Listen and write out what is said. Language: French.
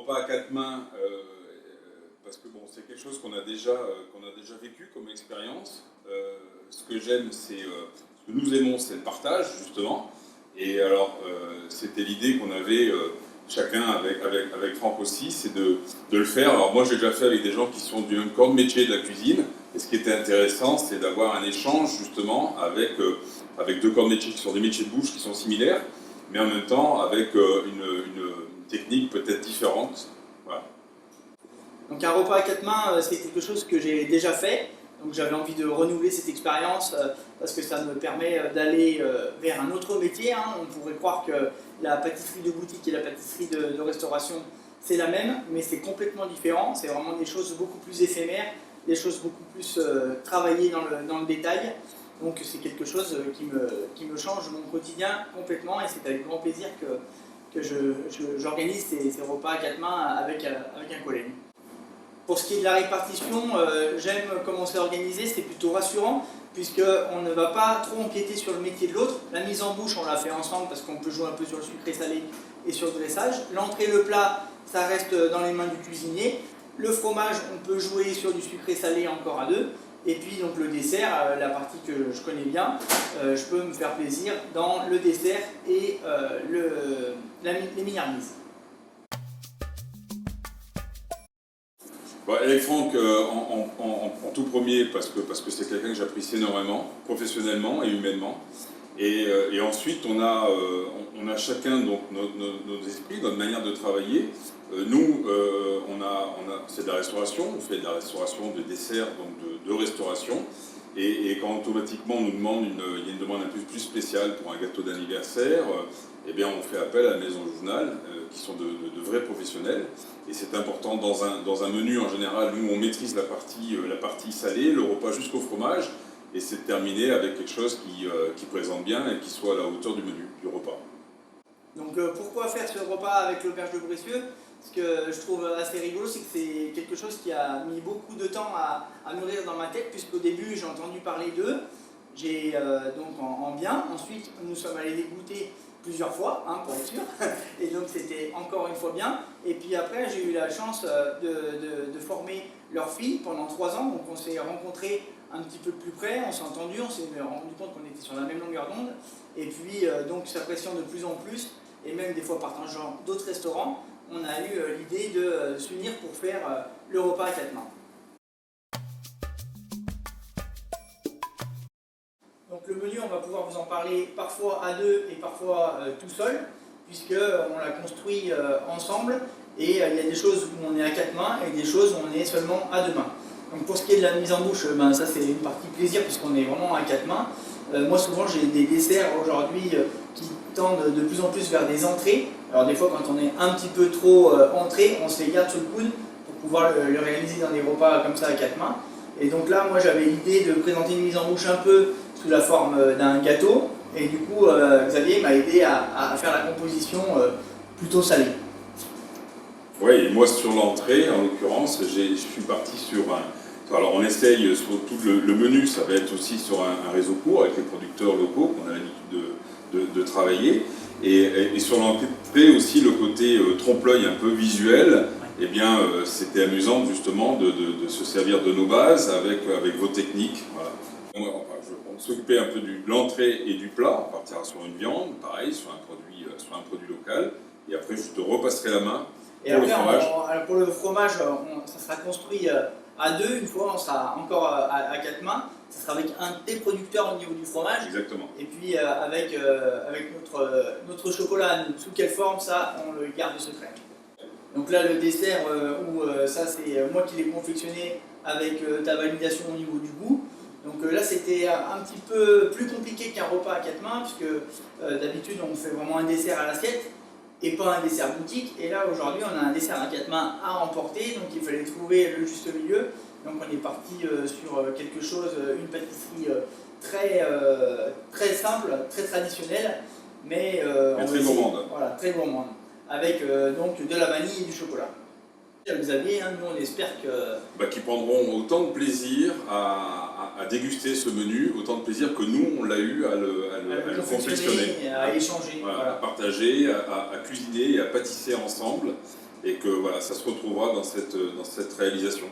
repas à quatre mains, parce que bon, c'est quelque chose qu'on a déjà vécu comme expérience. Ce que j'aime, ce que nous aimons, c'est le partage, justement. Et alors, c'était l'idée qu'on avait chacun avec Franck aussi, c'est de le faire. Alors moi, j'ai déjà fait avec des gens qui sont du même corps de métier de la cuisine. Et ce qui était intéressant, c'est d'avoir un échange, justement, avec deux corps de métier qui sont des métiers de bouche qui sont similaires, mais en même temps avec une technique peut-être différente. Voilà. Donc un repas à quatre mains, c'est quelque chose que j'ai déjà fait. Donc j'avais envie de renouveler cette expérience parce que ça me permet d'aller vers un autre métier. On pourrait croire que la pâtisserie de boutique et la pâtisserie de restauration, c'est la même, mais c'est complètement différent. C'est vraiment des choses beaucoup plus éphémères, des choses beaucoup plus travaillées dans le détail. Donc c'est quelque chose qui me change mon quotidien complètement et c'est avec grand plaisir que j'organise ces repas à quatre mains avec un collègue. Pour ce qui est de la répartition, j'aime comment c'est organisé, c'est plutôt rassurant puisqu'on ne va pas trop empiéter sur le métier de l'autre. La mise en bouche, on la fait ensemble parce qu'on peut jouer un peu sur le sucré salé et sur le dressage. L'entrée, le plat, ça reste dans les mains du cuisinier. Le fromage, on peut jouer sur du sucré salé encore à deux. Et puis donc le dessert, la partie que je connais bien, je peux me faire plaisir dans le dessert et les mignardises. Avec Franck, en tout premier, parce que c'est quelqu'un que j'apprécie énormément, professionnellement et humainement. Et ensuite, on a chacun donc, nos esprits, notre manière de travailler. Nous, c'est de la restauration, on fait de la restauration de desserts, donc de restauration. Et quand automatiquement on nous demande, il y a une demande un peu plus spéciale pour un gâteau d'anniversaire, eh bien on fait appel à la maison Jouvenal, qui sont de vrais professionnels. Et c'est important dans un menu en général, nous on maîtrise la partie salée, le repas jusqu'au fromage, et c'est terminé avec quelque chose qui présente bien et qui soit à la hauteur du menu, du repas. Donc pourquoi faire ce repas avec l'auberge de Bressueux? Ce que je trouve assez rigolo, c'est que c'est quelque chose qui a mis beaucoup de temps à mûrir dans ma tête, puisqu'au début j'ai entendu parler d'eux, j'ai donc en bien, ensuite nous sommes allés les goûter plusieurs fois, pour être sûr, et donc c'était encore une fois bien, et puis après j'ai eu la chance de former leur fille pendant 3 ans, donc on s'est rencontrés un petit peu plus près, on s'est entendu, on s'est rendu compte qu'on était sur la même longueur d'onde, et puis donc s'appréciant de plus en plus, et même des fois partageant d'autres restaurants, on a eu l'idée de s'unir pour faire le repas à quatre mains. Donc le menu, on va pouvoir vous en parler parfois à deux et parfois tout seul, puisqu'on l'a construit ensemble, et il y a des choses où on est à quatre mains et des choses où on est seulement à deux mains. Donc pour ce qui est de la mise en bouche, ça c'est une partie plaisir puisqu'on est vraiment à quatre mains. Moi souvent j'ai des desserts aujourd'hui qui tendent de plus en plus vers des entrées. Alors des fois quand on est un petit peu trop entrée, on se les garde sous le coude pour pouvoir le réaliser dans des repas comme ça à quatre mains. Et donc là moi j'avais l'idée de présenter une mise en bouche un peu sous la forme d'un gâteau. Et du coup Xavier m'a aidé à faire la composition plutôt salée. Oui, et moi sur l'entrée, en l'occurrence, je suis parti sur un... Alors on essaye sur tout le menu, ça va être aussi sur un réseau court avec les producteurs locaux qu'on a l'habitude de travailler. Et sur l'entrée aussi, le côté trompe-l'œil un peu visuel, eh bien c'était amusant justement de se servir de nos bases avec vos techniques. Voilà. On s'occupait un peu de l'entrée et du plat, on partira sur une viande, pareil, sur un produit local. Et après je te repasserai la main. Et après, pour le fromage, ça sera construit à deux, une fois on sera encore à quatre mains, ça sera avec un des producteurs au niveau du fromage. Exactement. Et puis avec notre chocolat, sous quelle forme, ça on le garde secret. Donc là le dessert, ça c'est moi qui l'ai confectionné avec ta validation au niveau du goût. Donc là c'était un petit peu plus compliqué qu'un repas à quatre mains, puisque d'habitude on fait vraiment un dessert à l'assiette et pas un dessert boutique. Et là aujourd'hui on a un dessert à quatre mains à emporter, donc il fallait trouver le juste milieu. Donc on est parti sur quelque chose, une pâtisserie très simple, très traditionnelle, mais très gourmande. Voilà, très gourmande, avec donc de la vanille et du chocolat. Xavier, nous on espère que... Qui prendront autant de plaisir à déguster ce menu, autant de plaisir que nous on l'a eu à le confectionner, à échanger, voilà. À partager, à cuisiner et à pâtisser ensemble. et que voilà, ça se retrouvera dans cette réalisation.